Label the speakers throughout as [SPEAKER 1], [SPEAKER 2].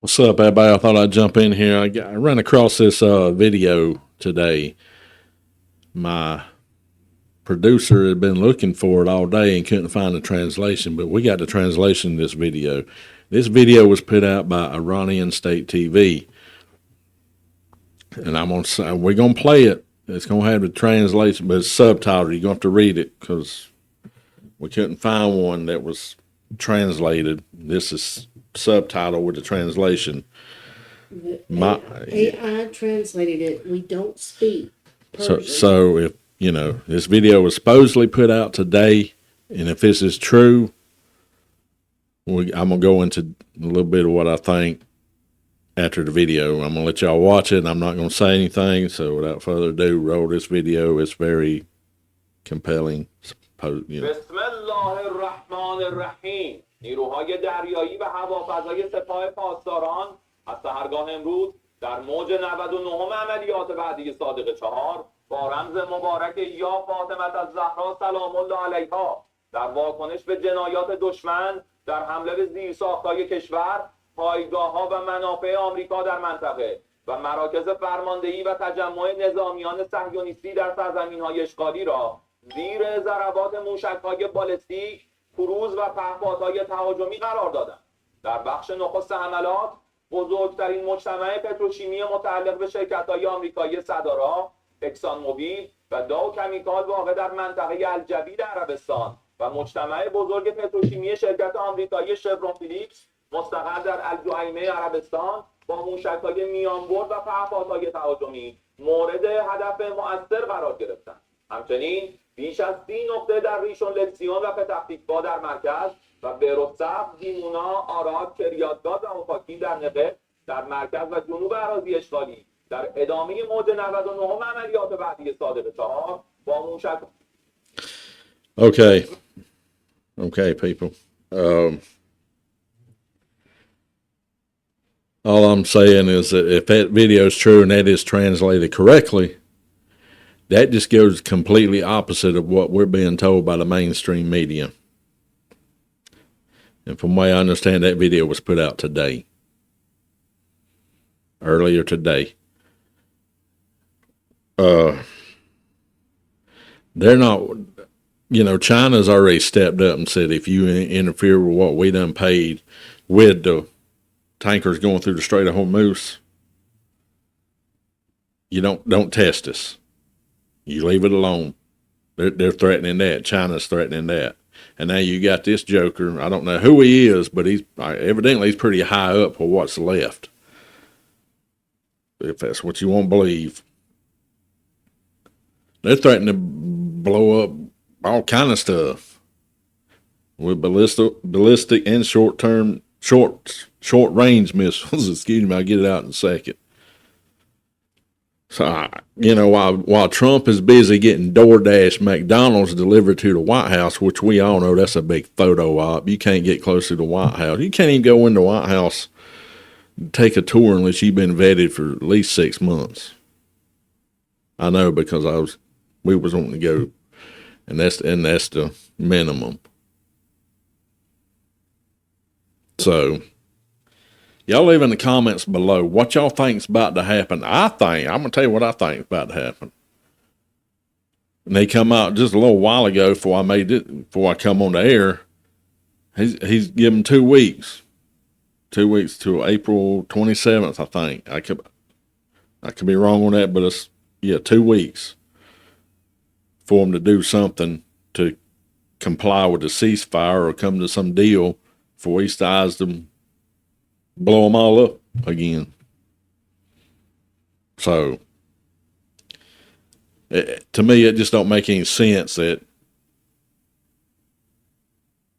[SPEAKER 1] What's up, everybody? I thought I'd jump in here. I ran across this video today. My producer had been looking for it all day and couldn't find the translation, but we got the translation of this video. This video was put out by Iranian State TV, and we're gonna play it. It's gonna have the translation, but it's subtitled. You're gonna have to read it because we couldn't find one that was translated. This is subtitled with the translation.
[SPEAKER 2] AI translated it. We don't speak Persian.
[SPEAKER 1] So if this video was supposedly put out today, and if this is true, I'm gonna go into a little bit of what I think after the video. I'm gonna let y'all watch it, and I'm not gonna say anything. So without further ado, roll this video. It's very compelling.
[SPEAKER 3] بسم الله الرحمن الرحیم. نیروهای دریایی و هوافضای سپاه پاسداران از سحرگاه امروز در موج 99 عملیات بعدی صادق 4 با رمز مبارک یا فاطمه الزهرا سلام الله علیها در واکنش به جنایات دشمن در حمله به زیرساخت‌های کشور، پایگاه‌ها و منافع آمریکا در منطقه و مراکز فرماندهی و تجمع نظامیان صهیونیستی در سرزمین‌های اشغالی را زیر ضربات موشک‌های بالستیک، کروز و پهپادهای تهاجمی قرار دادند. در بخش نخست حملات، بزرگترین مجتمع پتروشیمی متعلق به شرکت‌های آمریکایی صدارا، اکسان موبیل و داو کمیکال واقع در منطقه الجبیل عربستان و مجتمع بزرگ پتروشیمی شرکت آمریکایی شورون فیلیپس مستقر در الجعیمه عربستان با موشک‌های میانبرد و پهپادهای تهاجمی مورد هدف مؤثر قرار گرفتند. همچنین بیش از 30 نقطه در ریشون لکسیون و پتاه‌تیکوا در مرکز و بیروت‌صف، دیمونا، آراد، کریات‌گاد و اوفاکی در نقب در مرکز و جنوب اراضی اشغالی در ادامه موج 99 عملیات بعدی صادق 4 با موشک.
[SPEAKER 1] Okay, people. All I'm saying is that if that video is true and that is translated correctly, that just goes completely opposite of what we're being told by the mainstream media. And from what I understand, that video was put out today. Earlier today. They're not, China's already stepped up and said if you interfere with what we done paid with the tankers going through the Strait of Hormuz, you don't test us. You leave it alone. They're threatening that. China's threatening that. And now you got this joker. I don't know who he is, but evidently he's pretty high up for what's left. If that's what you want to believe. They're threatening to blow up all kind of stuff with ballistic and short range missiles. Excuse me, I'll get it out in a second. So, while Trump is busy getting DoorDash McDonald's delivered to the White House, which we all know that's a big photo op. You can't get close to the White House. You can't even go in the White House, take a tour unless you've been vetted for at least 6 months. I know because we was wanting to go, and that's the minimum. So, y'all leave in the comments below what y'all think's about to happen. I'm going to tell you what I think's about to happen. And they come out just a little while ago before I come on the air. He's given 2 weeks. 2 weeks to April 27th, I think. I could be wrong on that, but it's 2 weeks for him to do something to comply with the ceasefire or come to some deal before he decides to blow them all up again. So, to me, it just don't make any sense that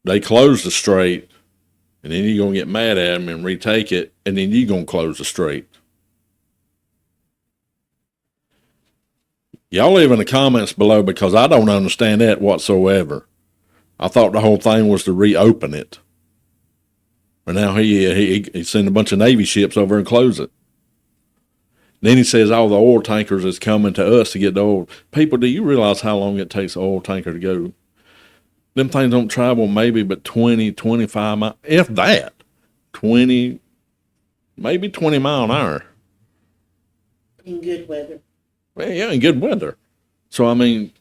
[SPEAKER 1] they close the strait, and then you're going to get mad at them and retake it, and then you're going to close the strait. Y'all leave in the comments below because I don't understand that whatsoever. I thought the whole thing was to reopen it. But now he sent a bunch of Navy ships over and close it. Then he says all the oil tankers is coming to us to get the oil. People, do you realize how long it takes an oil tanker to go? Them things don't travel maybe but 20, 25 miles, if that. 20, maybe 20 mile an hour.
[SPEAKER 2] In good weather.
[SPEAKER 1] Well, yeah, in good weather. So, I mean,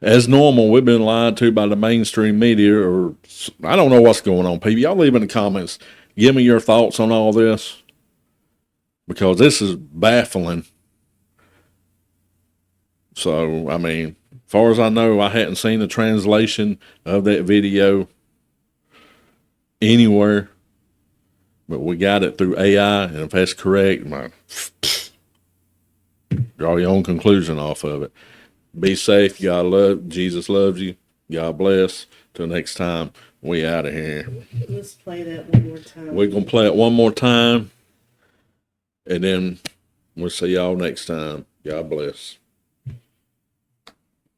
[SPEAKER 1] as normal, we've been lied to by the mainstream media, or I don't know what's going on, people. Y'all leave in the comments. Give me your thoughts on all this, because this is baffling. So, I mean, as far as I know, I hadn't seen a translation of that video anywhere, but we got it through AI, and if that's correct, draw your own conclusion off of it. Be safe. Jesus loves you. God bless. Till next time, we out of here.
[SPEAKER 2] Let's play that one more time.
[SPEAKER 1] We're going to play it one more time, and then we'll see y'all next time. God bless.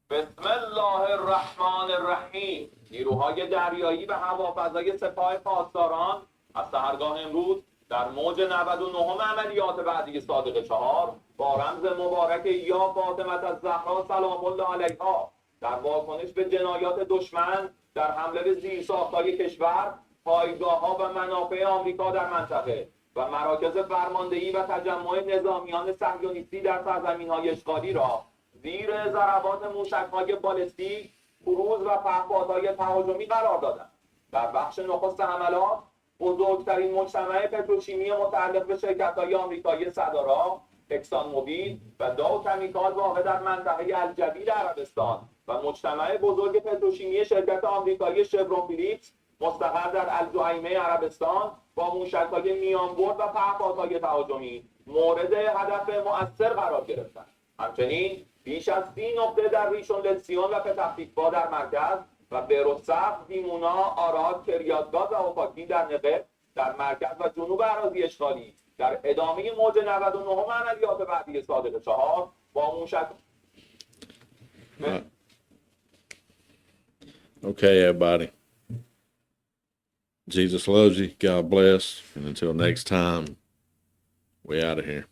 [SPEAKER 3] بسم الله الرحمن الرحیم. نیروهای دریایی و هوافضای سپاه پاسداران از سحرگاه امروز در موج 99 عملیات بعدی صادق 4 با رمز مبارک یا فاطمه الزهرا سلام الله علیها در واکنش به جنایات دشمن در حمله به زیرساخت‌های کشور، پایگاه‌ها و منافع آمریکا در منطقه و مراکز فرماندهی و تجمع نظامیان صهیونیستی در سرزمین‌های اشغالی را زیر ضربات موشک‌های بالستیک، کروز و پهپادهای تهاجمی قرار دادند. در بخش نخست حملات، بزرگترین مجتمع پتروشیمی متعلق به شرکت‌های آمریکایی صدارا، اکسان موبیل و داو کمیکال واقع در منطقه الجبیل عربستان و مجتمع بزرگ پتروشیمی شرکت آمریکایی شورون فیلیپس مستقر در الجعیمه عربستان با موشک‌های میانبرد و پهپادهای تهاجمی مورد هدف مؤثر قرار گرفتند. همچنین بیش از 30 نقطه در ریشون لسیون و پتاه‌تیکوا در مرکز و بیروسف، دیمونا، آراد، کریاتگاد و اوپاکی در نقب در مرکز و جنوب اراضی اشغالی در ادامه موج 99 عملیات بعدی صادق 4 با موشک.
[SPEAKER 1] Okay, everybody. Jesus loves you. God bless. And until next time, we out of here.